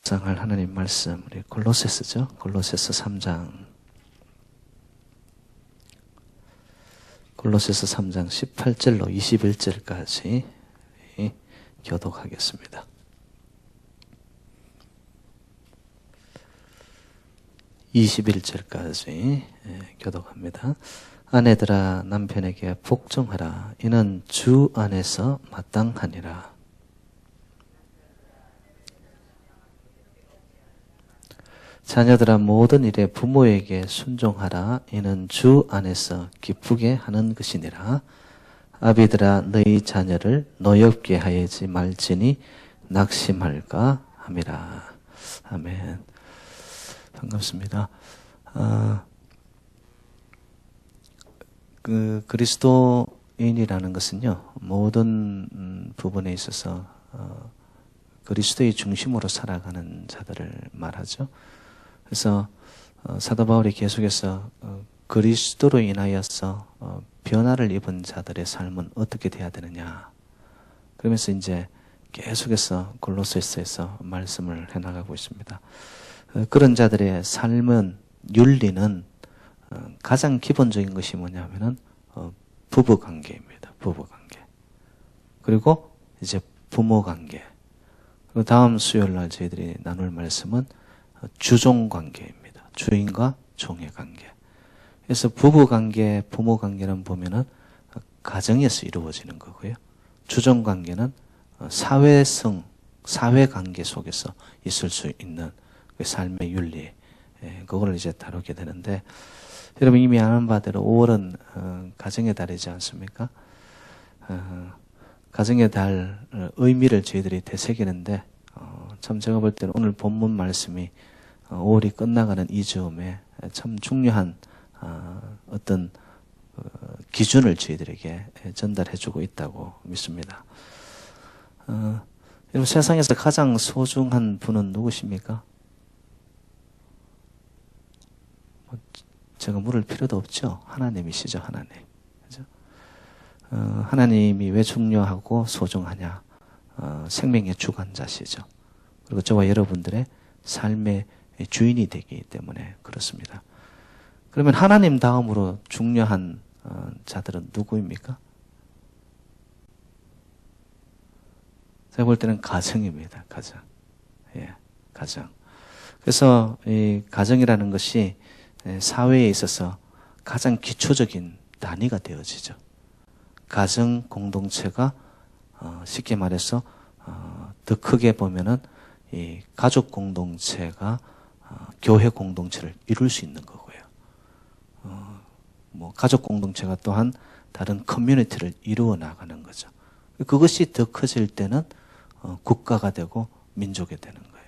묵상할 하나님 말씀, 우리 골로새서죠. 골로새서 3장. 골로새서 3장 18절로 21절까지 교독하겠습니다. 21절까지 교독합니다. 아내들아 남편에게 복종하라. 이는 주 안에서 마땅하니라. 자녀들아 모든 일에 부모에게 순종하라. 이는 주 안에서 기쁘게 하는 것이니라. 아비들아 너희 자녀를 노엽게 하지 말지니 낙심할까 함이라. 아멘. 반갑습니다. 그리스도인이라는 것은요, 모든 부분에 있어서 그리스도의 중심으로 살아가는 자들을 말하죠. 그래서 사도 바울이 계속해서 그리스도로 인하여서 변화를 입은 자들의 삶은 어떻게 돼야 되느냐, 그러면서 이제 계속해서 골로새서에서 말씀을 해나가고 있습니다. 그런 자들의 삶은, 윤리는 가장 기본적인 것이 뭐냐면은 부부관계입니다. 부부관계. 그리고 이제 부모관계. 그리고 다음 수요일날 저희들이 나눌 말씀은 주종관계입니다. 주인과 종의 관계. 그래서 부부관계, 부모관계는 보면은 가정에서 이루어지는 거고요. 주종관계는 사회성, 사회관계 속에서 있을 수 있는 그 삶의 윤리, 그걸 이제 다루게 되는데, 여러분 이미 아는 바대로 5월은 가정의 달이지 않습니까? 가정의 달 의미를 저희들이 되새기는데, 참 제가 볼 때는 오늘 본문 말씀이 5월이 끝나가는 이 즈음에 참 중요한 어떤 기준을 저희들에게 전달해주고 있다고 믿습니다. 여러분 세상에서 가장 소중한 분은 누구십니까? 제가 물을 필요도 없죠. 하나님이시죠. 하나님. 그죠? 하나님이 왜 중요하고 소중하냐? 생명의 주관자시죠. 그리고 저와 여러분들의 삶의 주인이 되기 때문에 그렇습니다. 그러면 하나님 다음으로 중요한 자들은 누구입니까? 제가 볼 때는 가정입니다. 가정. 예, 가정. 그래서 이 가정이라는 것이 사회에 있어서 가장 기초적인 단위가 되어지죠. 가정 공동체가 쉽게 말해서 더 크게 보면은 이 가족 공동체가 교회 공동체를 이룰 수 있는 거고요. 뭐 가족 공동체가 또한 다른 커뮤니티를 이루어 나가는 거죠. 그것이 더 커질 때는 국가가 되고 민족이 되는 거예요.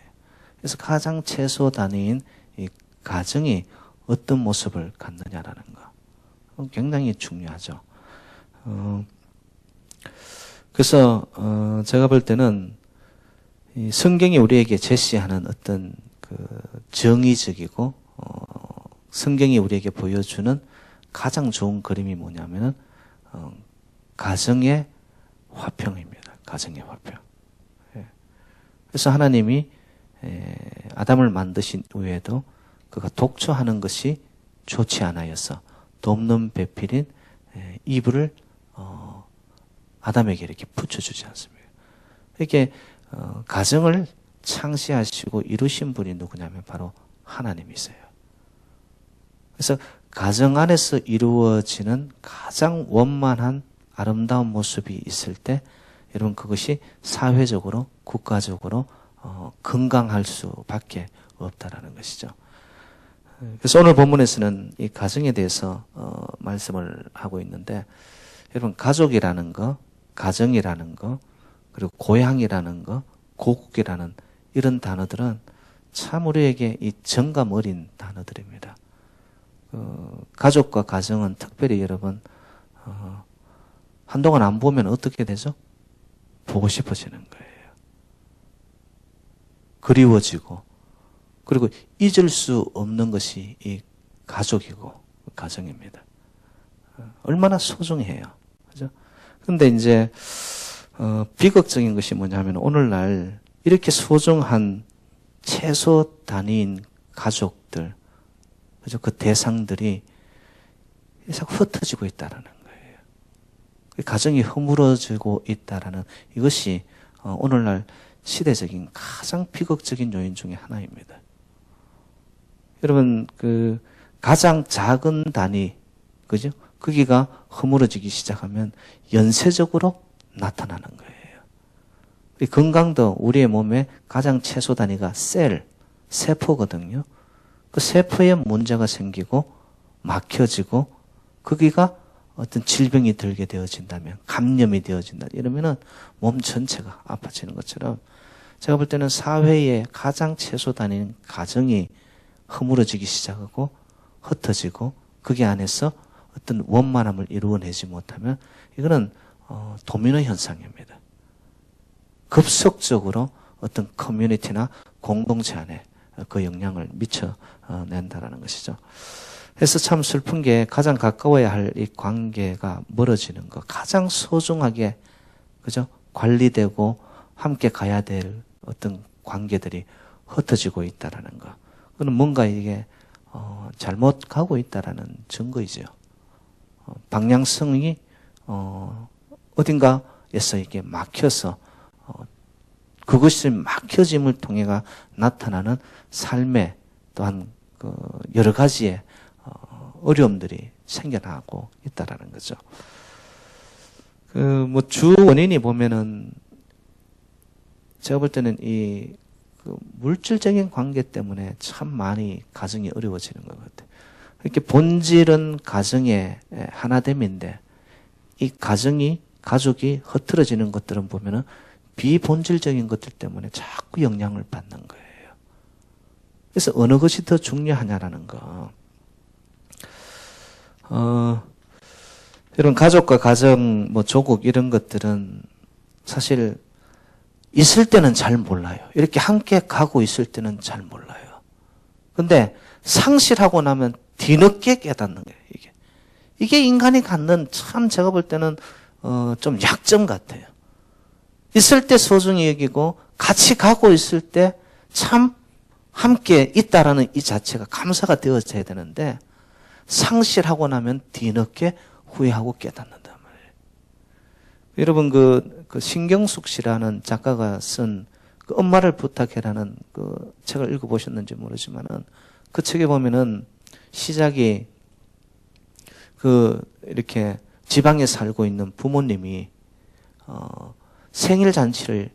그래서 가장 최소 단위인 이 가정이 어떤 모습을 갖느냐라는 거 굉장히 중요하죠. 그래서 제가 볼 때는 이 성경이 우리에게 제시하는 어떤 그 정의적이고 성경이 우리에게 보여주는 가장 좋은 그림이 뭐냐면은 가정의 화평입니다. 가정의 화평. 그래서 하나님이 아담을 만드신 후에도 그가 독초하는 것이 좋지 않아여서 돕는 배필인 이브를 아담에게 이렇게 붙여주지 않습니까? 이렇게 가정을 창시하시고 이루신 분이 누구냐면 바로 하나님이세요. 그래서 가정 안에서 이루어지는 가장 원만한 아름다운 모습이 있을 때 여러분 그것이 사회적으로 국가적으로 건강할 수밖에 없다라는 것이죠. 그래서 오늘 본문에서는 이 가정에 대해서 말씀을 하고 있는데, 여러분 가족이라는 거, 가정이라는 거, 그리고 고향이라는 거, 고국이라는 이런 단어들은 참 우리에게 이 정감 어린 단어들입니다. 가족과 가정은 특별히 여러분 한동안 안 보면 어떻게 되죠? 보고 싶어지는 거예요. 그리워지고, 그리고 잊을 수 없는 것이 이 가족이고 가정입니다. 얼마나 소중해요. 그죠? 근데 이제 비극적인 것이 뭐냐면 오늘날 이렇게 소중한 최소 단위인 가족들, 그죠? 그 대상들이 자꾸 흩어지고 있다라는 거예요. 가정이 허물어지고 있다라는 이것이 오늘날 시대적인 가장 비극적인 요인 중에 하나입니다. 여러분, 그 가장 작은 단위, 그죠? 거기가 허물어지기 시작하면 연쇄적으로 나타나는 거예요. 건강도 우리의 몸의 가장 최소 단위가 세포거든요. 그 세포에 문제가 생기고 막혀지고 거기가 어떤 질병이 들게 되어진다면, 감염이 되어진다 이러면은 몸 전체가 아파지는 것처럼 제가 볼 때는 사회의 가장 최소 단위인 가정이 허물어지기 시작하고 흩어지고 거기 안에서 어떤 원만함을 이루어내지 못하면 이거는 도미노 현상입니다. 급속적으로 어떤 커뮤니티나 공동체 안에 그 영향을 미쳐낸다라는 것이죠. 그래서 참 슬픈 게 가장 가까워야 할 이 관계가 멀어지는 것, 가장 소중하게 그죠? 관리되고 함께 가야 될 어떤 관계들이 흩어지고 있다라는 것. 그건 뭔가 이게 잘못 가고 있다라는 증거이죠. 방향성이 어딘가에서 이게 막혀서 그것이 막혀짐을 통해가 나타나는 삶의 또한 그 여러 가지의 어려움들이 생겨나고 있다라는 거죠. 그 뭐 주 원인이 보면은 제가 볼 때는 이 그 물질적인 관계 때문에 참 많이 가정이 어려워지는 것 같아요. 이렇게 본질은 가정의 하나됨인데 이 가족이 흐트러지는 것들은 보면은 비본질적인 것들 때문에 자꾸 영향을 받는 거예요. 그래서 어느 것이 더 중요하냐라는 거. 이런 가족과 가정, 뭐 조국 이런 것들은 사실 있을 때는 잘 몰라요. 이렇게 함께 가고 있을 때는 잘 몰라요. 근데 상실하고 나면 뒤늦게 깨닫는 거예요, 이게. 이게 인간이 갖는 참 제가 볼 때는 좀 약점 같아요. 있을 때 소중히 여기고 같이 가고 있을 때 참 함께 있다라는 이 자체가 감사가 되어져야 되는데 상실하고 나면 뒤늦게 후회하고 깨닫는단 말이에요. 여러분 그 신경숙 씨라는 작가가 쓴 그 엄마를 부탁해라는 그 책을 읽어보셨는지 모르지만은 그 책에 보면은 시작이 그 이렇게 지방에 살고 있는 부모님이 생일 잔치를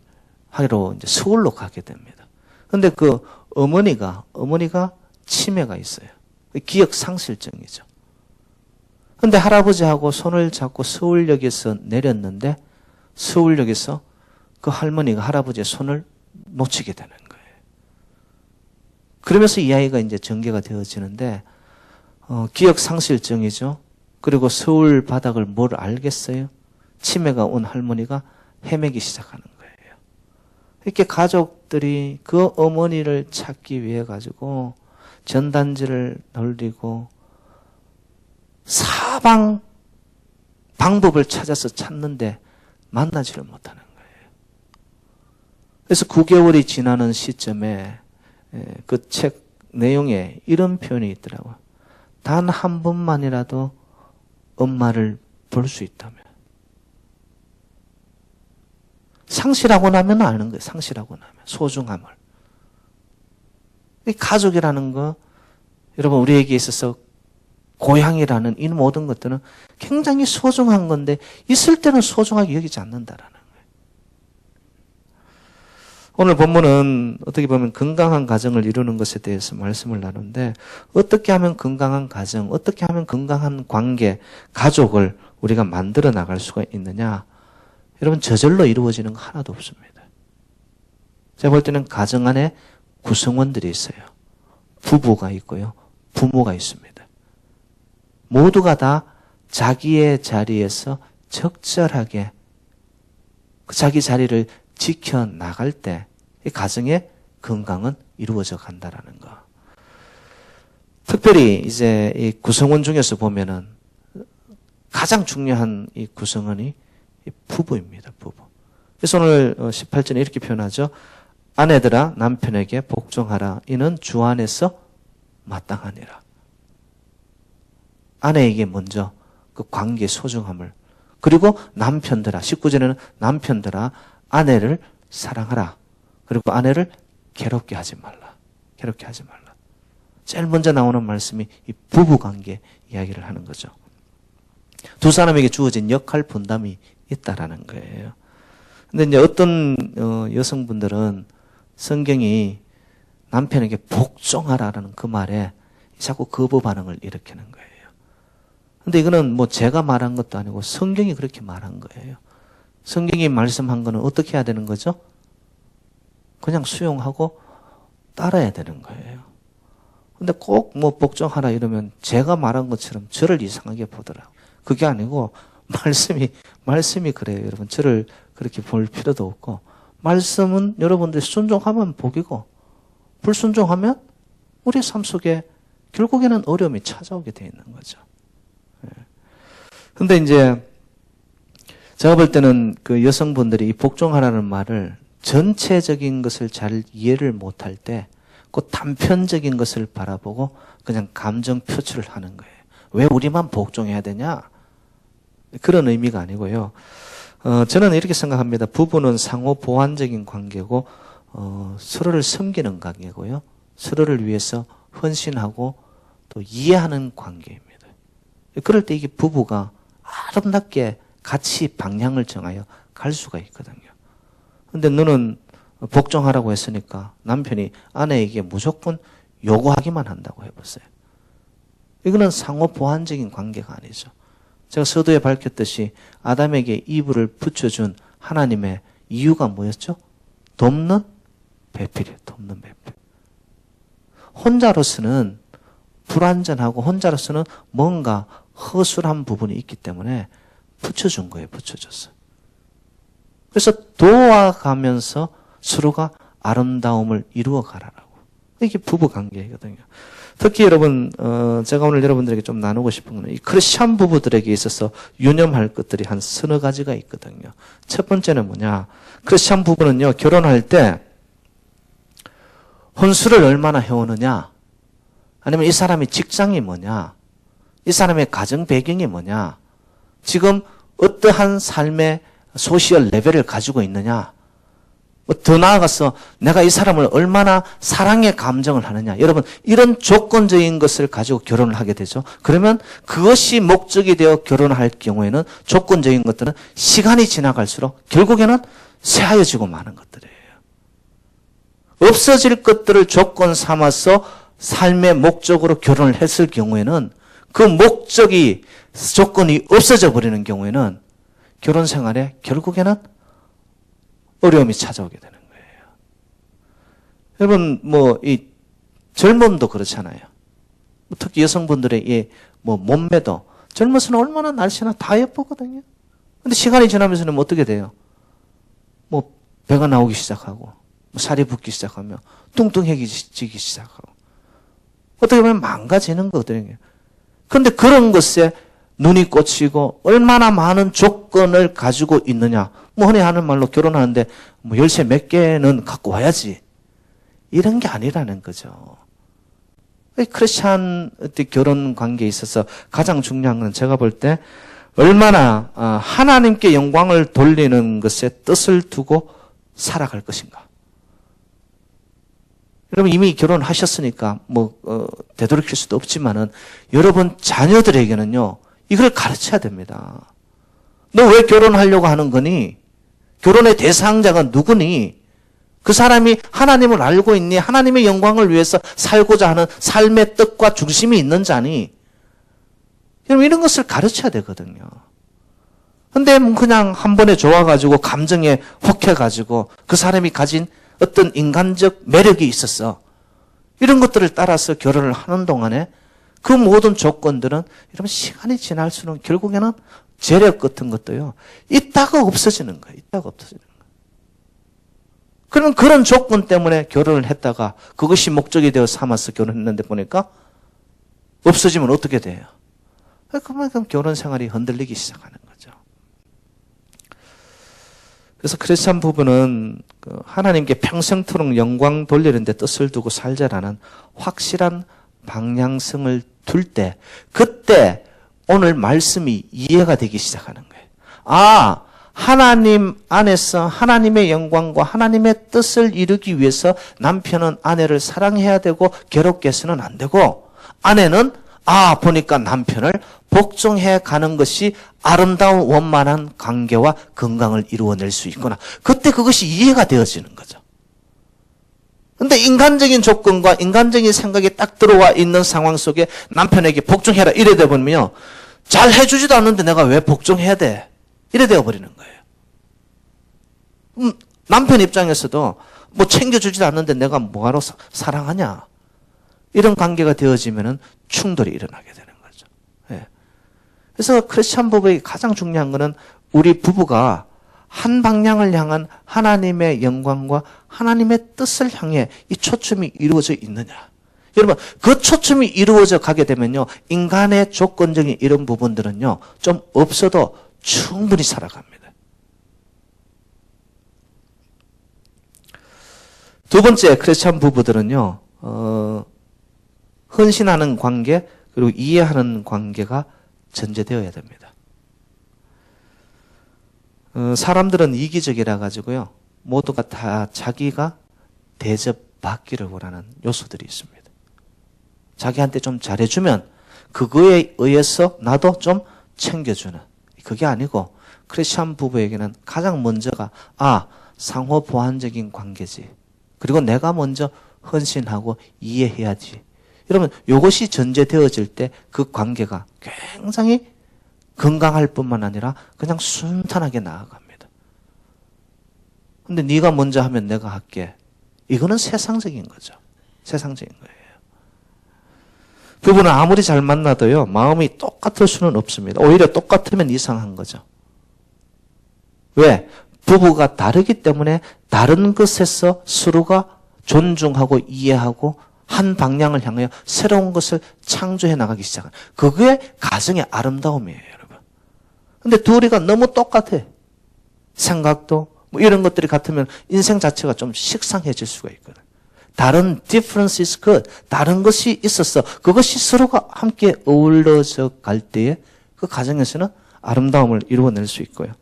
하러 이제 서울로 가게 됩니다. 근데 그 어머니가 치매가 있어요. 기억 상실증이죠. 근데 할아버지하고 손을 잡고 서울역에서 내렸는데 서울역에서 그 할머니가 할아버지의 손을 놓치게 되는 거예요. 그러면서 이 아이가 이제 전개가 되어지는데 기억 상실증이죠. 그리고 서울 바닥을 뭘 알겠어요? 치매가 온 할머니가 헤매기 시작하는 거예요. 이렇게 가족들이 그 어머니를 찾기 위해 가지고 전단지를 돌리고 사방 방법을 찾아서 찾는데 만나지를 못하는 거예요. 그래서 9개월이 지나는 시점에 그 책 내용에 이런 표현이 있더라고요. 단 한 번만이라도 엄마를 볼 수 있다면. 상실하고 나면 아는 거예요. 상실하고 나면. 소중함을. 이 가족이라는 거, 여러분, 우리에게 있어서 고향이라는 이 모든 것들은 굉장히 소중한 건데, 있을 때는 소중하게 여기지 않는다라는 거예요. 오늘 본문은 어떻게 보면 건강한 가정을 이루는 것에 대해서 말씀을 나누는데, 어떻게 하면 건강한 가정, 어떻게 하면 건강한 관계, 가족을 우리가 만들어 나갈 수가 있느냐? 여러분, 저절로 이루어지는 거 하나도 없습니다. 제가 볼 때는 가정 안에 구성원들이 있어요. 부부가 있고요. 부모가 있습니다. 모두가 다 자기의 자리에서 적절하게 자기 자리를 지켜나갈 때 이 가정의 건강은 이루어져 간다라는 거. 특별히 이제 이 구성원 중에서 보면은 가장 중요한 이 구성원이 이 부부입니다. 부부. 그래서 오늘 18절에 이렇게 표현하죠. 아내들아 남편에게 복종하라. 이는 주 안에서 마땅하니라. 아내에게 먼저 그 관계의 소중함을, 그리고 남편들아, 19절에는 남편들아 아내를 사랑하라. 그리고 아내를 괴롭게 하지 말라. 괴롭게 하지 말라. 제일 먼저 나오는 말씀이 이 부부관계 이야기를 하는 거죠. 두 사람에게 주어진 역할 분담이 있다라는 거예요. 근데 이제 어떤 여성분들은 성경이 남편에게 복종하라라는 그 말에 자꾸 거부 반응을 일으키는 거예요. 근데 이거는 뭐 제가 말한 것도 아니고 성경이 그렇게 말한 거예요. 성경이 말씀한 거는 어떻게 해야 되는 거죠? 그냥 수용하고 따라야 되는 거예요. 근데 꼭 뭐 복종하라 이러면 제가 말한 것처럼 저를 이상하게 보더라고요. 그게 아니고 말씀이 그래요. 여러분, 저를 그렇게 볼 필요도 없고, 말씀은 여러분들이 순종하면 복이고 불순종하면 우리 삶 속에 결국에는 어려움이 찾아오게 돼 있는 거죠. 근데 이제 제가 볼 때는 그 여성분들이 이 복종하라는 말을 전체적인 것을 잘 이해를 못할 때 그 단편적인 것을 바라보고 그냥 감정 표출을 하는 거예요. 왜 우리만 복종해야 되냐? 그런 의미가 아니고요. 저는 이렇게 생각합니다. 부부는 상호 보완적인 관계고 서로를 섬기는 관계고요. 서로를 위해서 헌신하고 또 이해하는 관계입니다. 그럴 때 이게 부부가 아름답게 같이 방향을 정하여 갈 수가 있거든요. 근데 너는 복종하라고 했으니까 남편이 아내에게 무조건 요구하기만 한다고 해보세요. 이거는 상호 보완적인 관계가 아니죠. 제가 서두에 밝혔듯이 아담에게 이브를 붙여준 하나님의 이유가 뭐였죠? 돕는 배필이에요. 돕는 배필. 혼자로서는 불완전하고 혼자로서는 뭔가 허술한 부분이 있기 때문에 붙여준 거예요. 붙여줬어요. 그래서 도와가면서 서로가 아름다움을 이루어가라라고. 이게 부부관계거든요. 특히 여러분, 제가 오늘 여러분들에게 좀 나누고 싶은 거는 이 크리스찬 부부들에게 있어서 유념할 것들이 한 서너 가지가 있거든요. 첫 번째는 뭐냐? 크리스찬 부부는요, 결혼할 때 혼수를 얼마나 해오느냐? 아니면 이 사람의 직장이 뭐냐? 이 사람의 가정 배경이 뭐냐? 지금 어떠한 삶의 소시얼 레벨을 가지고 있느냐? 더 나아가서 내가 이 사람을 얼마나 사랑의 감정을 하느냐. 여러분, 이런 조건적인 것을 가지고 결혼을 하게 되죠. 그러면 그것이 목적이 되어 결혼을 할 경우에는 조건적인 것들은 시간이 지나갈수록 결국에는 쇠하여지고 마는 것들이에요. 없어질 것들을 조건 삼아서 삶의 목적으로 결혼을 했을 경우에는 그 목적이, 조건이 없어져 버리는 경우에는 결혼 생활에 결국에는 어려움이 찾아오게 되는 거예요. 여러분, 이 젊음도 그렇잖아요. 특히 여성분들의 이 몸매도 젊어서는 얼마나 날씬하고 다 예쁘거든요. 근데 시간이 지나면서는 어떻게 돼요? 배가 나오기 시작하고, 살이 붓기 시작하며, 뚱뚱해지기 시작하고, 어떻게 보면 망가지는 거거든요. 그런데 그런 것에 눈이 꽂히고 얼마나 많은 조건을 가지고 있느냐. 흔히 하는 말로 결혼하는데 열쇠 몇 개는 갖고 와야지. 이런 게 아니라는 거죠. 크리스찬 결혼 관계에 있어서 가장 중요한 건 제가 볼 때 얼마나 하나님께 영광을 돌리는 것에 뜻을 두고 살아갈 것인가. 여러분 이미 결혼하셨으니까 되돌이킬 수도 없지만은 여러분 자녀들에게는요. 이걸 가르쳐야 됩니다. 너 왜 결혼하려고 하는 거니? 결혼의 대상자가 누구니? 그 사람이 하나님을 알고 있니? 하나님의 영광을 위해서 살고자 하는 삶의 뜻과 중심이 있는 자니? 여러분 이런 것을 가르쳐야 되거든요. 근데 그냥 한 번에 좋아가지고 감정에 혹해가지고 그 사람이 가진 어떤 인간적 매력이 있었어. 이런 것들을 따라서 결혼을 하는 동안에 그 모든 조건들은 여러분 시간이 지날수록 결국에는 재력 같은 것도요. 있다가 없어지는 거예요. 있다가 없어지는 거예요. 그러면 그런 조건 때문에 결혼을 했다가 그것이 목적이 되어 삼아서 결혼했는데 보니까 없어지면 어떻게 돼요? 그만큼 결혼 생활이 흔들리기 시작하는 거죠. 그래서 크리스찬 부부는 하나님께 평생토록 영광 돌리는데 뜻을 두고 살자라는 확실한 방향성을 둘 때, 그때 오늘 말씀이 이해가 되기 시작하는 거예요. 아, 하나님 안에서 하나님의 영광과 하나님의 뜻을 이루기 위해서 남편은 아내를 사랑해야 되고 괴롭게 해서는 안 되고, 아내는 보니까 남편을 복종해 가는 것이 아름다운 원만한 관계와 건강을 이루어낼 수 있구나. 그때 그것이 이해가 되어지는 거죠. 근데 인간적인 조건과 인간적인 생각이 딱 들어와 있는 상황 속에 남편에게 복종해라 이래 되어버리면요, 잘 해주지도 않는데 내가 왜 복종해야 돼? 이래 되어버리는 거예요. 남편 입장에서도 뭐 챙겨주지도 않는데 내가 뭐하러 사랑하냐? 이런 관계가 되어지면은 충돌이 일어나게 되는 거죠. 예. 그래서 크리스찬 부부에게 가장 중요한 것은 우리 부부가 한 방향을 향한 하나님의 영광과 하나님의 뜻을 향해 이 초점이 이루어져 있느냐. 여러분, 그 초점이 이루어져 가게 되면요, 인간의 조건적인 이런 부분들은요, 좀 없어도 충분히 살아갑니다. 두 번째, 크리스찬 부부들은요, 헌신하는 관계, 그리고 이해하는 관계가 전제되어야 됩니다. 사람들은 이기적이라 가지고요, 모두가 다 자기가 대접받기를 원하는 요소들이 있습니다. 자기한테 좀 잘해주면 그거에 의해서 나도 좀 챙겨주는, 그게 아니고 크리스찬 부부에게는 가장 먼저가 상호 보완적인 관계지. 그리고 내가 먼저 헌신하고 이해해야지. 여러분, 이것이 전제되어질 때 그 관계가 굉장히 건강할 뿐만 아니라 그냥 순탄하게 나아갑니다. 근데 네가 먼저 하면 내가 할게. 이거는 세상적인 거죠. 세상적인 거예요. 부부는 아무리 잘 만나도요, 마음이 똑같을 수는 없습니다. 오히려 똑같으면 이상한 거죠. 왜? 부부가 다르기 때문에 다른 것에서 서로가 존중하고 이해하고 한 방향을 향하여 새로운 것을 창조해 나가기 시작한, 그게 가정의 아름다움이에요, 여러분. 근데 둘이가 너무 똑같아. 생각도 뭐 이런 것들이 같으면 인생 자체가 좀 식상해질 수가 있거든. 다른 difference is good. 다른 것이 있었어. 그것이 서로가 함께 어우러져 갈 때에 그 가정에서는 아름다움을 이루어낼 수 있고요.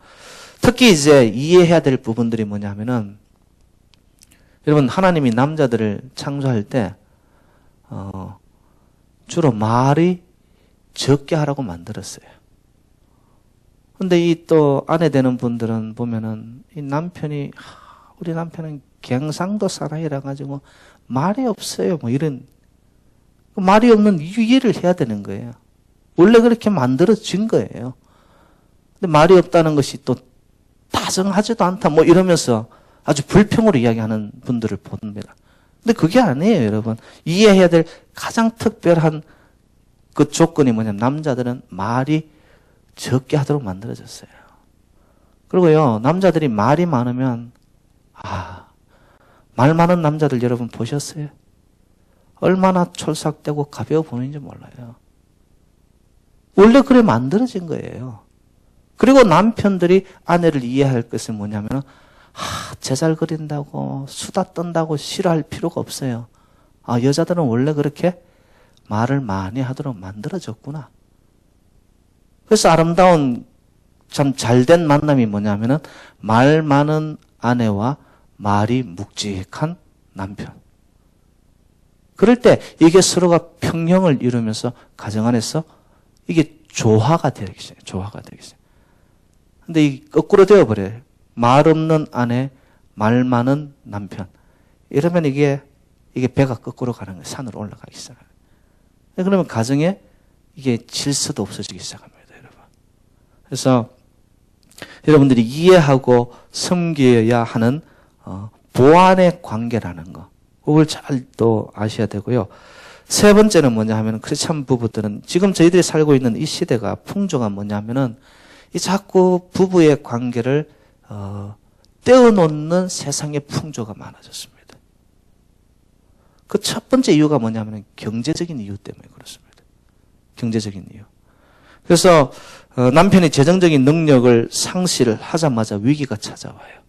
특히 이제 이해해야 될 부분들이 뭐냐면은, 여러분, 하나님이 남자들을 창조할 때 주로 말이 적게 하라고 만들었어요. 근데 이 또 아내 되는 분들은 보면은 이 남편이 우리 남편은 경상도 사람이라 가지고 말이 없어요. 뭐 이런 말이 없는 이해를 해야 되는 거예요. 원래 그렇게 만들어진 거예요. 근데 말이 없다는 것이 또 다정하지도 않다 뭐 이러면서 아주 불평으로 이야기하는 분들을 봅니다. 근데 그게 아니에요, 여러분. 이해해야 될 가장 특별한 그 조건이 뭐냐면, 남자들은 말이 적게 하도록 만들어졌어요. 그리고요, 남자들이 말이 많으면 말 많은 남자들 여러분 보셨어요? 얼마나 촐싹대고 가벼워 보이는지 몰라요. 원래 그래 만들어진 거예요. 그리고 남편들이 아내를 이해할 것은 뭐냐면, 제잘 그린다고 수다 떤다고 싫어할 필요가 없어요. 여자들은 원래 그렇게 말을 많이 하도록 만들어졌구나. 그래서 아름다운 참 잘된 만남이 뭐냐면은, 말 많은 아내와 말이 묵직한 남편. 그럴 때 이게 서로가 평형을 이루면서 가정 안에서 이게 조화가 되기 시작해요. 조화가 되기 시작해요. 근데 이 거꾸로 되어버려요. 말 없는 아내, 말 많은 남편. 이러면 이게 배가 거꾸로 가는 거예요. 산으로 올라가기 시작해요. 그러면 가정에 이게 질서도 없어지기 시작합니다, 여러분. 그래서 여러분들이 이해하고 섬겨야 하는 보완의 관계라는 거, 그걸 잘 또 아셔야 되고요. 세 번째는 뭐냐 하면, 크리스찬 부부들은 지금 저희들이 살고 있는 이 시대가 풍조가 뭐냐 하면은, 이 자꾸 부부의 관계를 떼어놓는 세상의 풍조가 많아졌습니다. 그 첫 번째 이유가 뭐냐면 경제적인 이유 때문에 그렇습니다. 경제적인 이유. 그래서 남편이 재정적인 능력을 상실을 하자마자 위기가 찾아와요.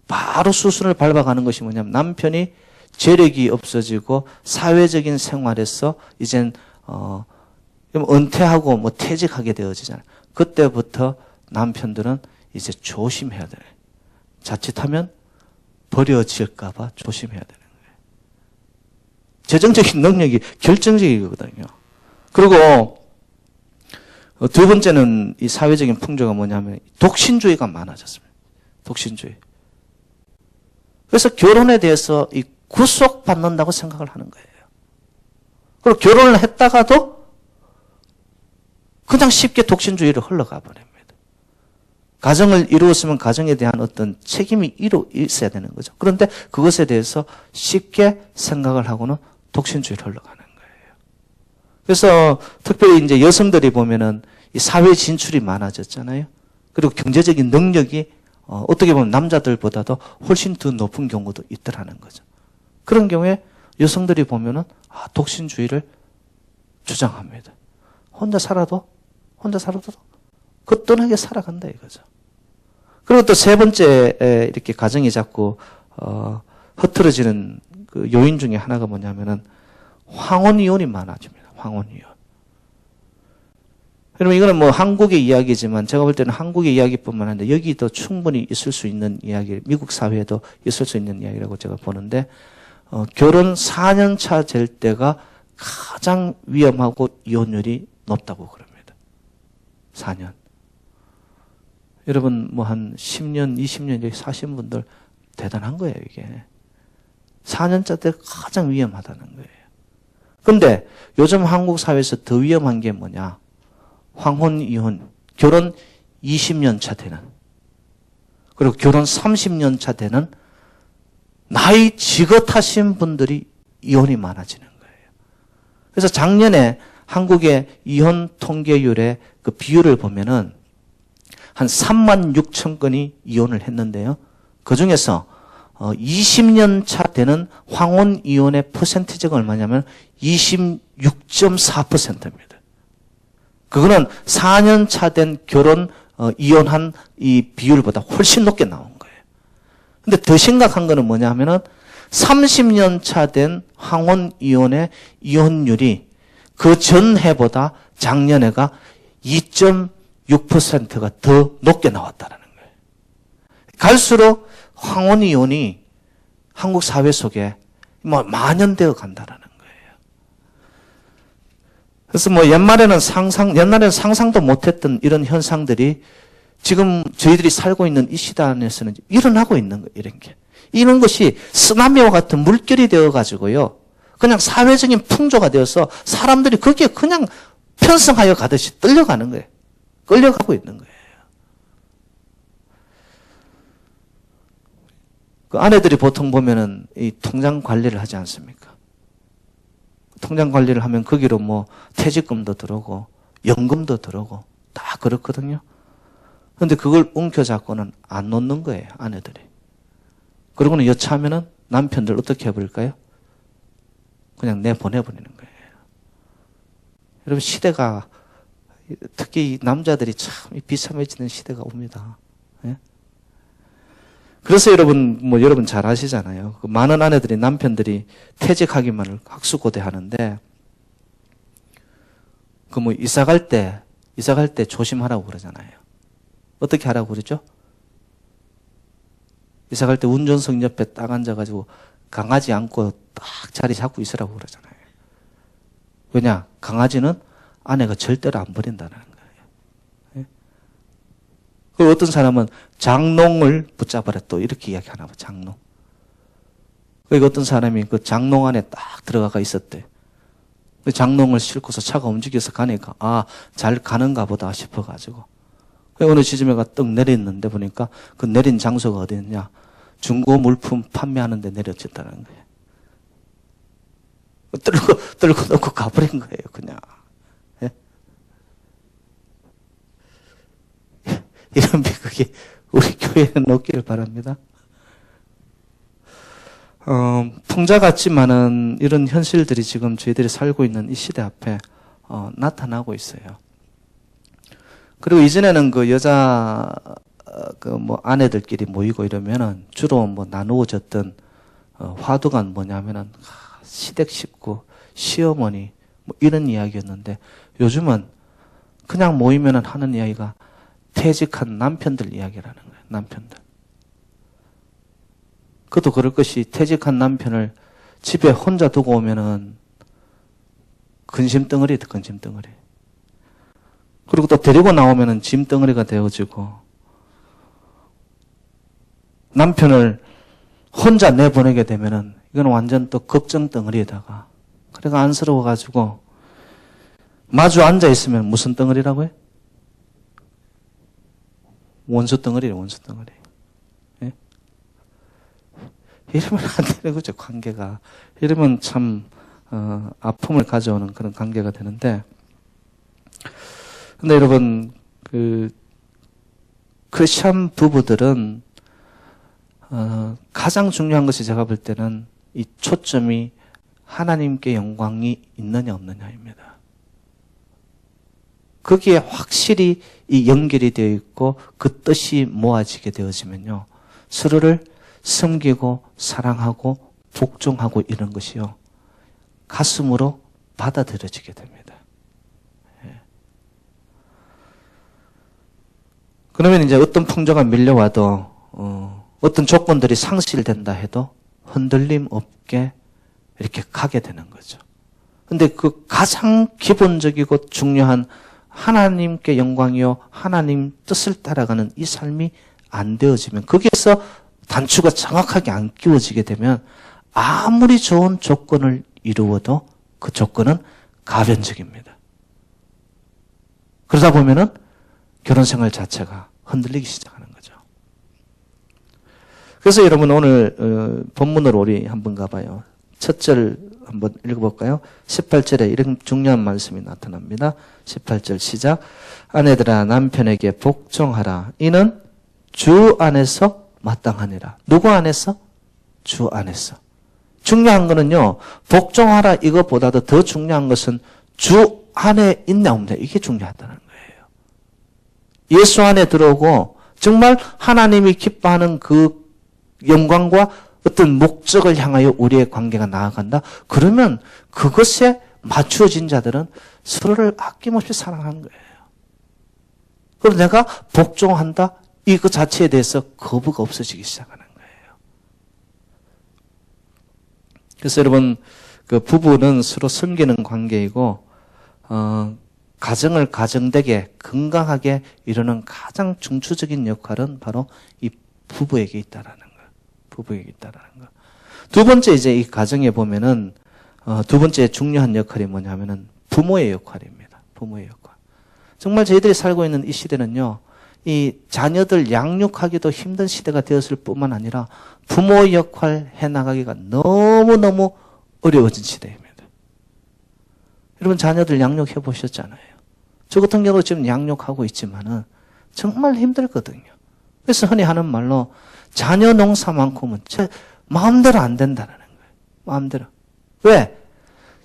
바로 수순을 밟아가는 것이 뭐냐면 남편이 재력이 없어지고 사회적인 생활에서 이젠 은퇴하고 뭐 퇴직하게 되어지잖아요. 그때부터 남편들은 이제 조심해야 돼요. 자칫하면 버려질까봐 조심해야 되는 거예요. 재정적인 능력이 결정적이거든요. 그리고 두 번째는 이 사회적인 풍조가 뭐냐면 독신주의가 많아졌습니다. 독신주의. 그래서 결혼에 대해서 이 구속받는다고 생각을 하는 거예요. 그리고 결혼을 했다가도 그냥 쉽게 독신주의로 흘러가 버립니다. 가정을 이루었으면 가정에 대한 어떤 책임이 있어야 되는 거죠. 그런데 그것에 대해서 쉽게 생각을 하고는 독신주의로 흘러가는 거예요. 그래서 특별히 이제 여성들이 보면은 이 사회 진출이 많아졌잖아요. 그리고 경제적인 능력이 어떻게 보면 남자들보다도 훨씬 더 높은 경우도 있더라는 거죠. 그런 경우에 여성들이 보면은 독신주의를 주장합니다. 혼자 살아도 거뜬하게 살아간다 이거죠. 그리고 또 세 번째 이렇게 가정이 자꾸 흐트러지는 그 요인 중에 하나가 뭐냐면은 황혼이혼이 많아집니다. 황혼이혼. 여러분 이거는 뭐 한국의 이야기지만 제가 볼 때는 한국의 이야기뿐만 아니라 여기도 충분히 있을 수 있는 이야기, 미국 사회에도 있을 수 있는 이야기라고 제가 보는데 결혼 4년 차 될 때가 가장 위험하고 이혼율이 높다고 그럽니다. 4년. 여러분 뭐 한 10년, 20년 이렇게 사신 분들 대단한 거예요, 이게. 4년차 때 가장 위험하다는 거예요. 근데 요즘 한국 사회에서 더 위험한 게 뭐냐? 황혼, 이혼, 결혼 20년 차 되는, 그리고 결혼 30년 차 되는 나이 지긋하신 분들이 이혼이 많아지는 거예요. 그래서 작년에 한국의 이혼 통계율의 그 비율을 보면은 한 3만 6천 건이 이혼을 했는데요. 그 중에서 20년 차 되는 황혼 이혼의 퍼센티지가 얼마냐면 26.4%입니다. 그거는 4년 차 된 결혼 이혼한 이 비율보다 훨씬 높게 나온 거예요. 근데 더 심각한 거는 뭐냐면은 30년 차 된 황혼 이혼의 이혼율이 그 전해보다 작년에가 2.6%가 더 높게 나왔다는 거예요. 갈수록 황혼 이혼이 한국 사회 속에 뭐 만연되어 간다라는 거예요. 그래서 뭐 옛날에는 상상도 못했던 이런 현상들이 지금 저희들이 살고 있는 이 시대 안에서는 일어나고 있는 거예요. 이런 것이 쓰나미와 같은 물결이 되어 가지고요. 그냥 사회적인 풍조가 되어서 사람들이 거기에 그냥 편승하여 가듯이 떨려가는 거예요. 끌려가고 있는 거예요. 그 아내들이 보통 보면은 이 통장 관리를 하지 않습니까? 통장 관리를 하면 거기로 뭐 퇴직금도 들어오고 연금도 들어오고 다 그렇거든요. 그런데 그걸 움켜잡고는 안 놓는 거예요, 아내들이. 그러고는 여차하면은 남편들 어떻게 해버릴까요? 그냥 내보내버리는 거예요. 여러분 시대가 특히 남자들이 참 비참해지는 시대가 옵니다. 예? 그래서 여러분 잘 아시잖아요. 그 많은 아내들이 남편들이 퇴직하기만을 학수고대하는데 그 뭐 이사 갈 때 조심하라고 그러잖아요. 어떻게 하라고 그러죠? 이사 갈 때 운전석 옆에 딱 앉아가지고 강아지 안고 딱 자리 잡고 있으라고 그러잖아요. 왜냐? 강아지는 아내가 절대로 안 버린다는 거예요. 그 어떤 사람은 장롱을 붙잡아라 또 이렇게 이야기하나 봐. 장롱. 그리고 어떤 사람이 그 장롱 안에 딱 들어가 있었대. 그 장롱을 싣고서 차가 움직여서 가니까 잘 가는가 보다 싶어가지고 어느 지점에가 떡 내렸는데 보니까 그 내린 장소가 어디였냐? 중고 물품 판매하는 데 내려졌다는 거예요. 떨고 놓고 가버린 거예요, 그냥. 예? 이런 비극이 우리 교회에는 없기를 바랍니다. 풍자 같지만은 이런 현실들이 지금 저희들이 살고 있는 이 시대 앞에 나타나고 있어요. 그리고 이전에는 그 여자 아내들끼리 모이고 이러면은 주로 나누어졌던 화두가 뭐냐면은 시댁 식구, 시어머니 이런 이야기였는데 요즘은 그냥 모이면은 하는 이야기가 퇴직한 남편들 이야기라는 거예요. 남편들. 그것도 그럴 것이 퇴직한 남편을 집에 혼자 두고 오면은 근심덩어리다, 근심덩어리. 그리고 또 데리고 나오면은 짐덩어리가 되어지고 남편을 혼자 내보내게 되면은 이건 완전 또 걱정덩어리에다가 그래가 안쓰러워가지고 마주 앉아있으면 무슨 덩어리라고 해? 원수덩어리래, 원수덩어리. 예? 이러면 안 되는 거죠, 관계가. 이러면 참 아픔을 가져오는 그런 관계가 되는데 근데 여러분 크리스찬 부부들은 가장 중요한 것이 제가 볼 때는 이 초점이 하나님께 영광이 있느냐 없느냐입니다. 거기에 확실히 이 연결이 되어 있고 그 뜻이 모아지게 되어지면요. 서로를 섬기고 사랑하고 복종하고 이런 것이요. 가슴으로 받아들여지게 됩니다. 예. 그러면 이제 어떤 풍조가 밀려와도 어떤 조건들이 상실된다 해도 흔들림 없게 이렇게 가게 되는 거죠. 근데 그 가장 기본적이고 중요한 하나님께 영광이요 하나님 뜻을 따라가는 이 삶이 안 되어지면 거기에서 단추가 정확하게 안 끼워지게 되면 아무리 좋은 조건을 이루어도 그 조건은 가변적입니다. 그러다 보면은 결혼 생활 자체가 흔들리기 시작하는 거죠. 그래서 여러분 오늘 본문으로 우리 한번 가봐요. 첫 절 한번 읽어볼까요? 18절에 이런 중요한 말씀이 나타납니다. 18절 시작. 아내들아 남편에게 복종하라. 이는 주 안에서 마땅하니라. 누구 안에서? 주 안에서. 중요한 거는요. 복종하라 이것보다도 더 중요한 것은 주 안에 있냐 없냐. 이게 중요하다는 거예요. 예수 안에 들어오고 정말 하나님이 기뻐하는 그 영광과 어떤 목적을 향하여 우리의 관계가 나아간다. 그러면 그것에 맞추어진 자들은 서로를 아낌없이 사랑하는 거예요. 그럼 내가 복종한다. 이거 자체에 대해서 거부가 없어지기 시작하는 거예요. 그래서 여러분 그 부부는 서로 섬기는 관계이고 가정을 가정되게 건강하게 이루는 가장 중추적인 역할은 바로 이 부부에게 있다라는 거예요. 부부에게 있다라는 거. 두 번째 이제 이 가정에 보면은 두 번째 중요한 역할이 뭐냐면은 부모의 역할입니다. 부모의 역할. 정말 저희들이 살고 있는 이 시대는요. 이 자녀들 양육하기도 힘든 시대가 되었을 뿐만 아니라 부모의 역할 해나가기가 너무너무 어려워진 시대입니다. 여러분 자녀들 양육해 보셨잖아요. 저 같은 경우 지금 양육하고 있지만은 정말 힘들거든요. 그래서 흔히 하는 말로 자녀 농사만큼은 제 마음대로 안 된다는 거예요. 마음대로. 왜?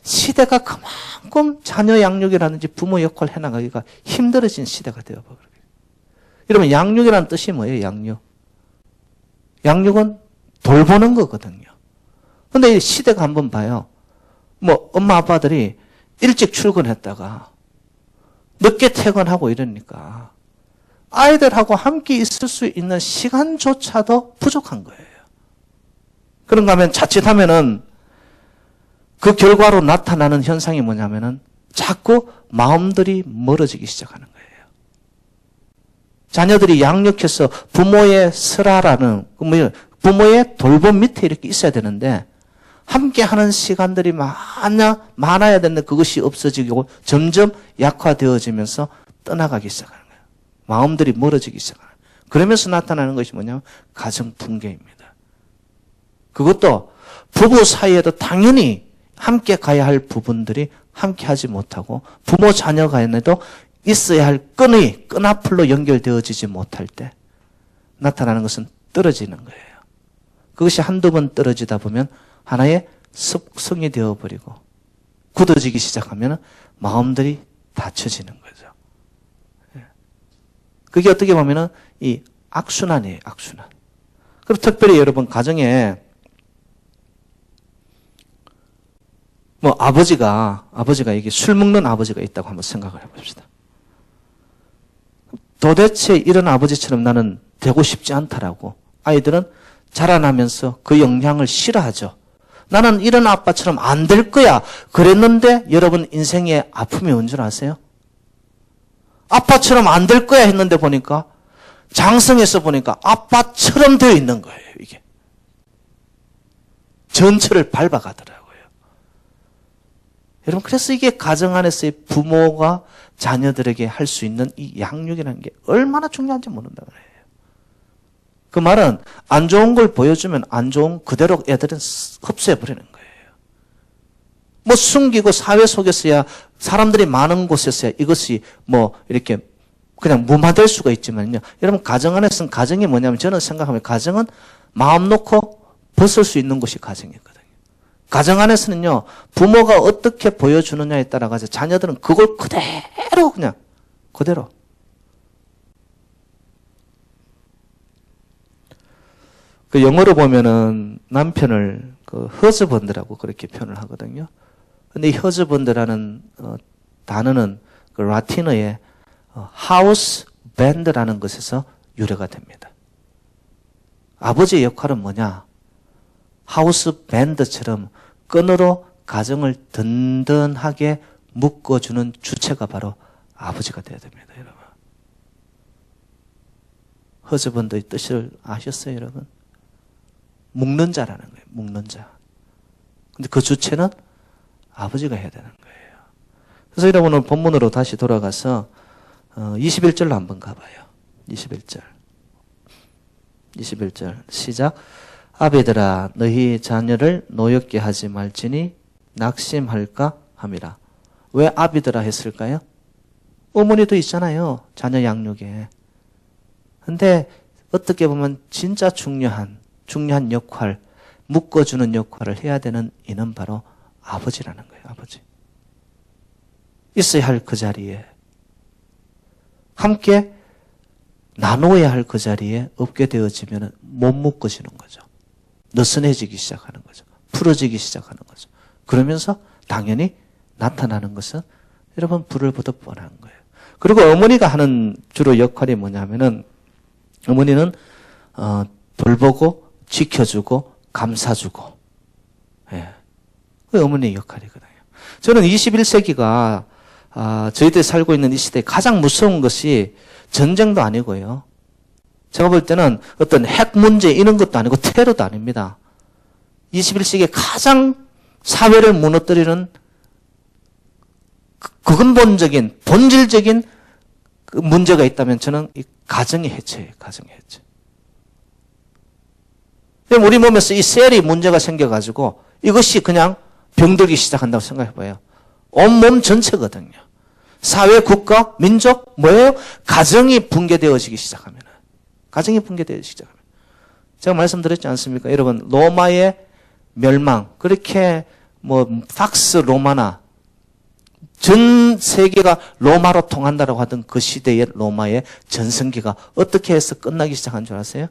시대가 그만큼 자녀 양육이라든지 부모 역할 해나가기가 힘들어진 시대가 되어버려요. 여러분 양육이라는 뜻이 뭐예요? 양육. 양육은 돌보는 거거든요. 근데 이 시대가 한번 봐요. 엄마 아빠들이 일찍 출근했다가 늦게 퇴근하고 이러니까 아이들하고 함께 있을 수 있는 시간조차도 부족한 거예요. 그런가 하면 자칫하면은 그 결과로 나타나는 현상이 뭐냐면은 자꾸 마음들이 멀어지기 시작하는 거예요. 자녀들이 양육해서 부모의 설하라는, 부모의 돌봄 밑에 이렇게 있어야 되는데 함께 하는 시간들이 많아야 되는데 그것이 없어지고 점점 약화되어지면서 떠나가기 시작하는 거예요. 마음들이 멀어지기 시작하는 거예요. 그러면서 나타나는 것이 뭐냐면 가정 붕괴입니다. 그것도 부부 사이에도 당연히 함께 가야 할 부분들이 함께 하지 못하고 부모 자녀 간에도 있어야 할 끈앞으로 연결되어지지 못할 때 나타나는 것은 떨어지는 거예요. 그것이 한두 번 떨어지다 보면 하나의 습성이 되어버리고 굳어지기 시작하면 마음들이 닫혀지는 거죠. 그게 어떻게 보면은 이 악순환이에요, 악순환. 그리고 특별히 여러분 가정에 뭐 아버지가 이게 술 먹는 아버지가 있다고 한번 생각을 해봅시다. 도대체 이런 아버지처럼 나는 되고 싶지 않다라고 아이들은 자라나면서 그 영향을 싫어하죠. 나는 이런 아빠처럼 안 될 거야. 그랬는데 여러분 인생의 아픔이 뭔 줄 아세요? 아빠처럼 안 될 거야 했는데 보니까 장성에서 보니까 아빠처럼 되어 있는 거예요. 이게 전철을 밟아가더라고요. 여러분 그래서 이게 가정 안에서의 부모가 자녀들에게 할 수 있는 이 양육이라는 게 얼마나 중요한지 모른다 그래요. 그 말은 안 좋은 걸 보여주면 안 좋은 그대로 애들은 흡수해버리는 거예요. 뭐 숨기고 사회 속에서야 사람들이 많은 곳에서야 이것이 뭐 이렇게 그냥 무마될 수가 있지만요. 여러분 가정 안에서는 가정이 뭐냐면 저는 생각하면 가정은 마음 놓고 벗을 수 있는 곳이 가정이거든요. 가정 안에서는요. 부모가 어떻게 보여주느냐에 따라 가지고 자녀들은 그걸 그대로 그냥 그대로 그 영어로 보면은 남편을 그 husband라고 그렇게 표현을 하거든요. 근데 이 husband라는 단어는 그 라틴어의 house band라는 것에서 유래가 됩니다. 아버지의 역할은 뭐냐? 하우스 밴드처럼 끈으로 가정을 든든하게 묶어주는 주체가 바로 아버지가 되어야 됩니다, 여러분. husband의 뜻을 아셨어요, 여러분? 묶는 자라는 거예요. 묶는 자. 근데 그 주체는 아버지가 해야 되는 거예요. 그래서 여러분 오늘 본문으로 다시 돌아가서 21절로 한번 가봐요. 21절 시작. 아비들아 너희 자녀를 노엽게 하지 말지니 낙심할까 함이라. 왜 아비들아 했을까요? 어머니도 있잖아요. 자녀 양육에. 근데 어떻게 보면 진짜 중요한 역할, 묶어주는 역할을 해야 되는 이는 바로 아버지라는 거예요. 아버지. 있어야 할 그 자리에, 함께 나누어야 할 그 자리에 없게 되어지면 못 묶어지는 거죠. 느슨해지기 시작하는 거죠. 풀어지기 시작하는 거죠. 그러면서 당연히 나타나는 것은 여러분 불을 보듯 뻔한 거예요. 그리고 어머니가 하는 주로 역할이 뭐냐면은 어머니는 돌보고 지켜주고 감싸주고, 예, 그 어머니의 역할이거든요. 저는 21세기가 저희들이 살고 있는 이 시대에 가장 무서운 것이 전쟁도 아니고요. 제가 볼 때는 어떤 핵 문제 이런 것도 아니고 테러도 아닙니다. 21세기에 가장 사회를 무너뜨리는 그 근본적인 본질적인 그 문제가 있다면 저는 이 가정의 해체예요. 가정의 해체. 우리 몸에서 이 셀이 문제가 생겨가지고 이것이 그냥 병들기 시작한다고 생각해봐요. 온몸 전체거든요. 사회, 국가, 민족, 뭐예요? 가정이 붕괴되어지기 시작하면. 가정이 붕괴되기 시작하면. 제가 말씀드렸지 않습니까? 여러분, 로마의 멸망, 그렇게 팍스 로마나, 전 세계가 로마로 통한다라고 하던 그 시대의 로마의 전성기가 어떻게 해서 끝나기 시작한 줄 아세요?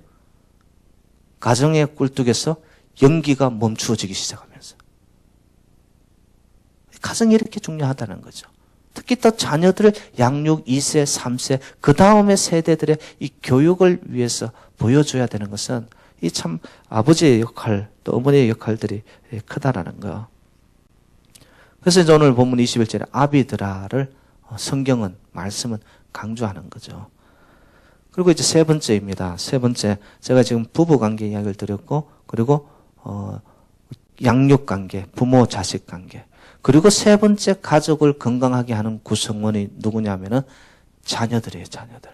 가정의 꿀뚝에서 연기가 멈추어지기 시작하면서. 가정이 이렇게 중요하다는 거죠. 특히 또 자녀들을 양육 2세, 3세, 그 다음의 세대들의 이 교육을 위해서 보여줘야 되는 것은 이 참 아버지의 역할, 또 어머니의 역할들이 크다라는 거. 그래서 이제 오늘 본문 21절에 아비드라를 성경은, 말씀은 강조하는 거죠. 그리고 이제 세 번째입니다. 세 번째, 제가 지금 부부관계 이야기를 드렸고, 그리고 양육관계, 부모-자식 관계. 그리고 세 번째 가족을 건강하게 하는 구성원이 누구냐면은 자녀들이에요, 자녀들.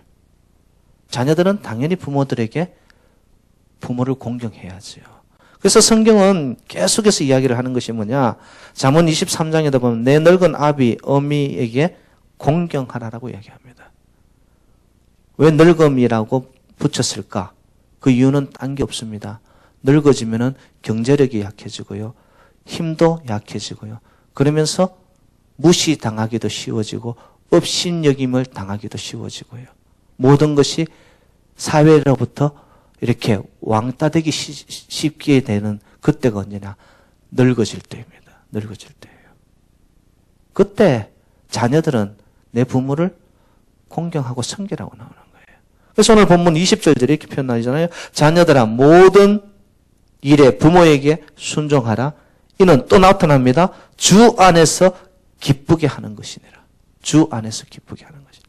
자녀들은 당연히 부모들에게 부모를 공경해야죠. 그래서 성경은 계속해서 이야기를 하는 것이 뭐냐. 잠언 23장에다 보면 내 늙은 아비, 어미에게 공경하라라고 이야기합니다. 왜 늙음이라고 붙였을까? 그 이유는 딴 게 없습니다. 늙어지면은 경제력이 약해지고요. 힘도 약해지고요. 그러면서 무시당하기도 쉬워지고 업신여김을 당하기도 쉬워지고요. 모든 것이 사회로부터 이렇게 왕따 되기 쉽게 되는 그때가 언제냐? 늙어질 때입니다. 늙어질 때예요. 그때 자녀들은 내 부모를 공경하고 섬기라고 나오는 거예요. 그래서 오늘 본문 20절들이 이렇게 표현하잖아요. 자녀들아 모든 일에 부모에게 순종하라. 이는 또 나타납니다. 주 안에서 기쁘게 하는 것이니라. 주 안에서 기쁘게 하는 것이니라.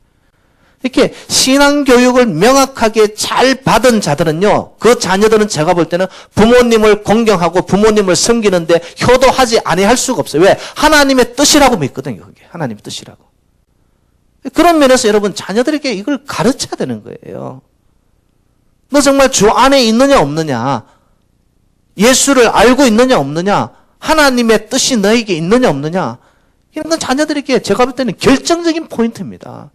이렇게 신앙교육을 명확하게 잘 받은 자들은요, 그 자녀들은 제가 볼 때는 부모님을 공경하고 부모님을 섬기는데 효도하지 아니할 수가 없어요. 왜? 하나님의 뜻이라고 믿거든요. 그게 하나님의 뜻이라고. 그런 면에서 여러분 자녀들에게 이걸 가르쳐야 되는 거예요. 너 정말 주 안에 있느냐 없느냐, 예수를 알고 있느냐 없느냐, 하나님의 뜻이 너에게 있느냐 없느냐, 이런 건 자녀들에게 제가 볼 때는 결정적인 포인트입니다.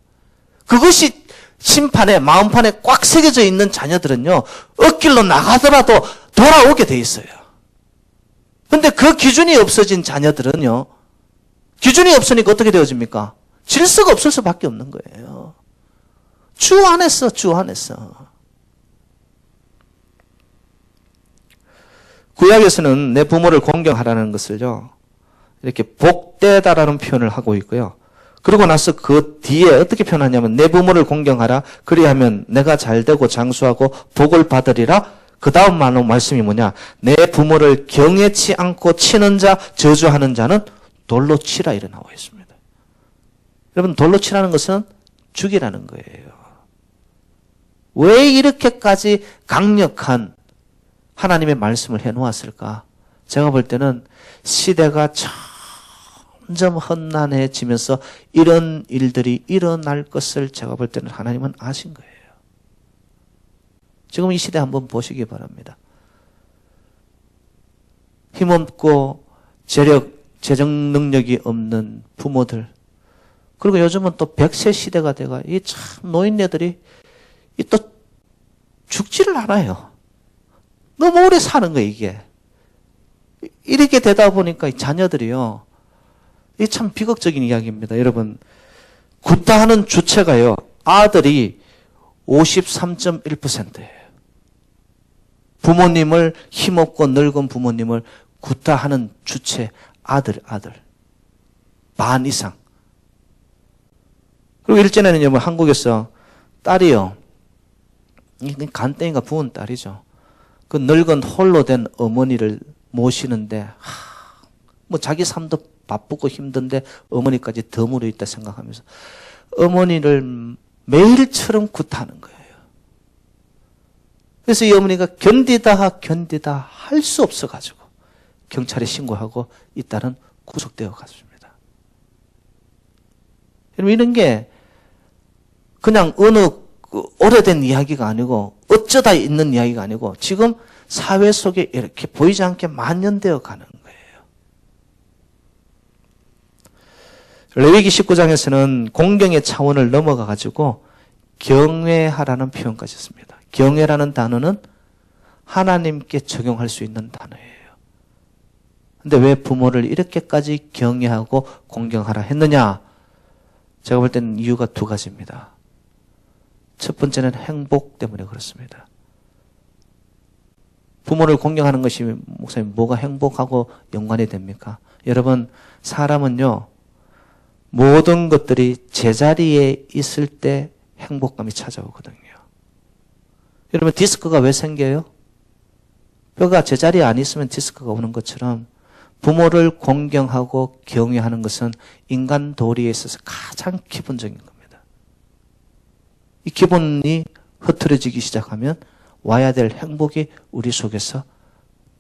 그것이 심판에 마음판에 꽉 새겨져 있는 자녀들은요, 엇길로 나가더라도 돌아오게 돼 있어요. 근데 그 기준이 없어진 자녀들은요, 기준이 없으니까 어떻게 되어집니까? 질서가 없을 수밖에 없는 거예요. 주 안에서. 구약에서는 내 부모를 공경하라는 것을요, 이렇게 복되다라는 표현을 하고 있고요. 그러고 나서 그 뒤에 어떻게 표현하냐면 내 부모를 공경하라. 그리하면 내가 잘되고 장수하고 복을 받으리라. 그 다음 말씀이 뭐냐? 내 부모를 경외치 않고 치는 자, 저주하는 자는 돌로 치라. 이래 나와 있습니다. 여러분, 돌로 치라는 것은 죽이라는 거예요. 왜 이렇게까지 강력한 하나님의 말씀을 해놓았을까? 제가 볼 때는 시대가 점점 험난해지면서 이런 일들이 일어날 것을 제가 볼 때는 하나님은 아신 거예요. 지금 이 시대 한번 보시기 바랍니다. 힘없고 재정 능력이 없는 부모들, 그리고 요즘은 또 100세 시대가 돼가 이 참 노인네들이 또 죽지를 않아요. 너무 오래 사는 거예요, 이게. 이렇게 되다 보니까 이 자녀들이요, 이게 참 비극적인 이야기입니다. 여러분, 구타하는 주체가요, 아들이 53.1%예요. 부모님을, 힘없고 늙은 부모님을 구타하는 주체, 아들. 반 이상. 그리고 일전에는 여러분, 한국에서 딸이요, 간땡이가 부은 딸이죠. 그 늙은 홀로 된 어머니를 모시는데, 뭐 자기 삶도 바쁘고 힘든데 어머니까지 더 물어 있다 생각하면서 어머니를 매일처럼 굿하는 거예요. 그래서 이 어머니가 견디다 할 수 없어가지고 경찰에 신고하고 이 딸은 구속되어 갔습니다. 여러분, 이런 게 그냥 어느 오래된 이야기가 아니고 어쩌다 있는 이야기가 아니고 지금 사회 속에 이렇게 보이지 않게 만연되어 가는 거예요. 레위기 19장에서는 공경의 차원을 넘어가 가지고 경외하라는 표현까지 했습니다. 경외라는 단어는 하나님께 적용할 수 있는 단어예요. 근데 왜 부모를 이렇게까지 경외하고 공경하라 했느냐? 제가 볼 때는 이유가 두 가지입니다. 첫 번째는 행복 때문에 그렇습니다. 부모를 공경하는 것이 목사님 뭐가 행복하고 연관이 됩니까? 여러분, 사람은요, 모든 것들이 제자리에 있을 때 행복감이 찾아오거든요. 여러분, 디스크가 왜 생겨요? 뼈가 제자리에 안 있으면 디스크가 오는 것처럼 부모를 공경하고 경외하는 것은 인간 도리에 있어서 가장 기본적인 겁니다. 이 기본이 흐트러지기 시작하면 와야 될 행복이 우리 속에서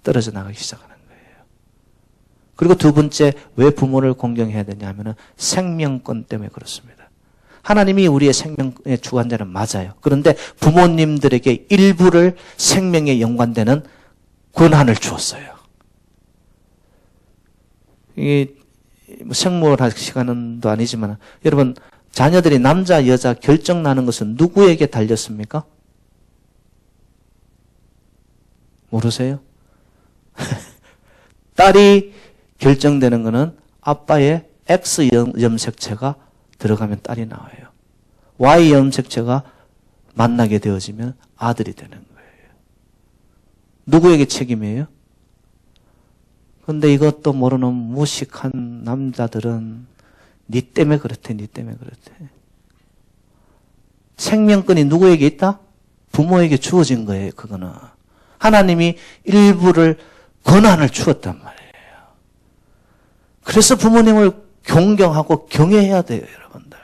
떨어져 나가기 시작하는 거예요. 그리고 두 번째, 왜 부모를 공경해야 되냐 하면은 생명권 때문에 그렇습니다. 하나님이 우리의 생명의 주관자는 맞아요. 그런데 부모님들에게 일부를 생명에 연관되는 권한을 주었어요. 이게 생물학 시간도 아니지만 여러분, 자녀들이 남자 여자 결정 나는 것은 누구에게 달렸습니까? 모르세요? 딸이 결정되는 것은 아빠의 X 염색체가 들어가면 딸이 나와요. Y 염색체가 만나게 되어지면 아들이 되는 거예요. 누구에게 책임이에요? 근데 이것도 모르는 무식한 남자들은 니 때문에 그렇대, 니 때문에 그렇대. 생명권이 누구에게 있다? 부모에게 주어진 거예요, 그거는. 하나님이 일부를, 권한을 주었단 말이에요. 그래서 부모님을 존경하고 경외해야 돼요, 여러분들.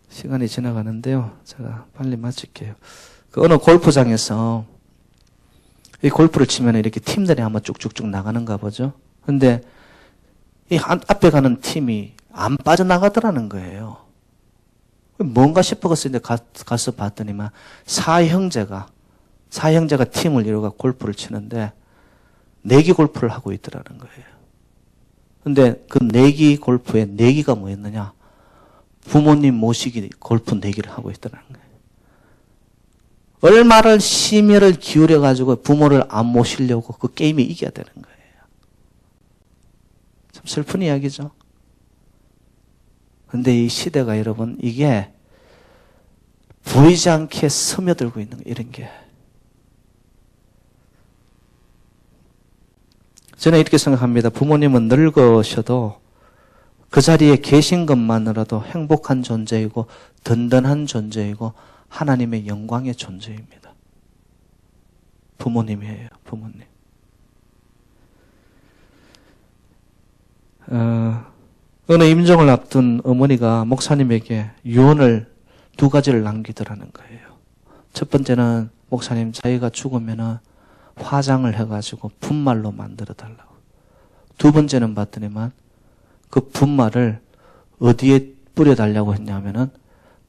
시간이 지나가는데요. 제가 빨리 마칠게요. 그 어느 골프장에서 이 골프를 치면 이렇게 팀들이 한번 쭉쭉쭉 나가는가 보죠. 근데 이 앞에 가는 팀이 안 빠져나가더라는 거예요. 뭔가 싶어서 가서 봤더니만 사형제가 팀을 이루고 골프를 치는데 내기 골프를 하고 있더라는 거예요. 근데 그 내기 골프의 내기가 뭐였느냐? 부모님 모시기 골프 내기를 하고 있더라는 거예요. 얼마를 심혈을 기울여가지고 부모를 안 모시려고 그 게임에 이겨야 되는 거예요. 참 슬픈 이야기죠. 근데 이 시대가 여러분, 이게 보이지 않게 스며들고 있는 거예요, 이런 게. 저는 이렇게 생각합니다. 부모님은 늙으셔도 그 자리에 계신 것만으로도 행복한 존재이고 든든한 존재이고 하나님의 영광의 존재입니다. 부모님이에요, 부모님. 어느 임종을 앞둔 어머니가 목사님에게 유언을 2가지를 남기더라는 거예요. 첫 번째는 목사님, 자기가 죽으면은 화장을 해가지고 분말로 만들어 달라고. 두 번째는 봤더니만 그 분말을 어디에 뿌려달라고 했냐면은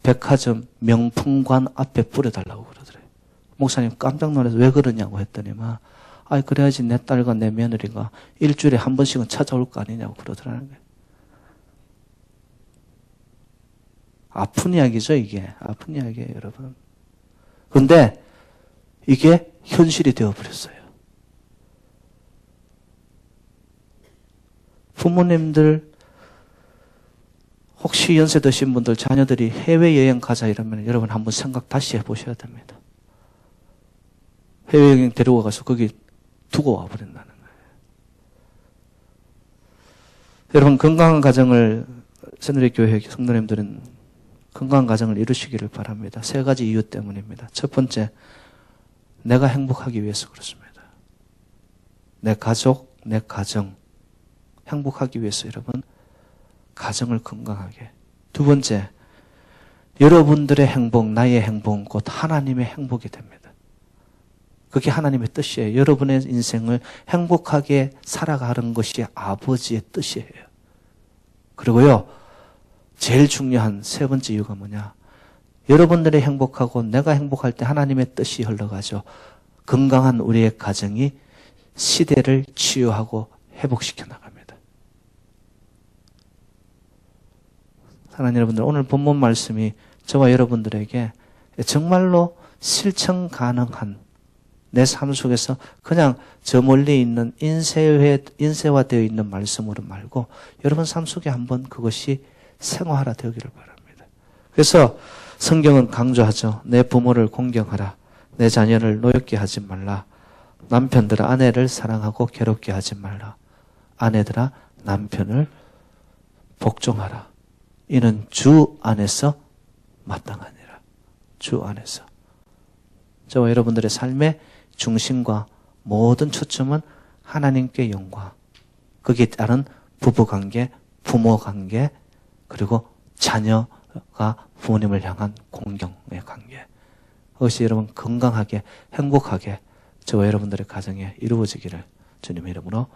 백화점 명품관 앞에 뿌려달라고 그러더래요. 목사님 깜짝 놀라서 왜 그러냐고 했더니만, 그래야지 내 딸과 내 며느리가 일주일에 한 번씩은 찾아올 거 아니냐고 그러더라는 거예요. 아픈 이야기죠, 이게. 아픈 이야기예요, 여러분. 근데 이게 현실이 되어버렸어요. 부모님들, 혹시 연세 드신 분들 자녀들이 해외여행 가자 이러면 여러분 한번 생각 다시 해보셔야 됩니다. 해외여행 데리고 가서 거기 두고 와버린다는 거예요. 여러분, 건강한 가정을, 새누리교회 성도님들은 건강한 가정을 이루시기를 바랍니다. 3가지 이유 때문입니다. 첫 번째, 내가 행복하기 위해서 그렇습니다. 내 가족, 내 가정 행복하기 위해서 여러분, 가정을 건강하게. 두 번째, 여러분들의 행복, 나의 행복은 곧 하나님의 행복이 됩니다. 그게 하나님의 뜻이에요. 여러분의 인생을 행복하게 살아가는 것이 아버지의 뜻이에요. 그리고요, 제일 중요한 3번째 이유가 뭐냐? 여러분들이 행복하고 내가 행복할 때 하나님의 뜻이 흘러가죠. 건강한 우리의 가정이 시대를 치유하고 회복시켜 나갑니다. 사랑하는 여러분들, 오늘 본문 말씀이 저와 여러분들에게 정말로 실천 가능한 내 삶 속에서 그냥 저 멀리 있는 인쇄화되어 있는 말씀으로 말고 여러분 삶 속에 한번 그것이 생활화 되기를 바랍니다. 그래서 성경은 강조하죠. 내 부모를 공경하라. 내 자녀를 노엽게 하지 말라. 남편들아 아내를 사랑하고 괴롭게 하지 말라. 아내들아 남편을 복종하라. 이는 주 안에서 마땅하니라. 주 안에서. 저와 여러분들의 삶의 중심과 모든 초점은 하나님께 영광, 거기에 따른 부부관계, 부모관계, 그리고 자녀가 부모님을 향한 공경의 관계. 그것이 여러분 건강하게 행복하게 저와 여러분들의 가정에 이루어지기를 주님의 이름으로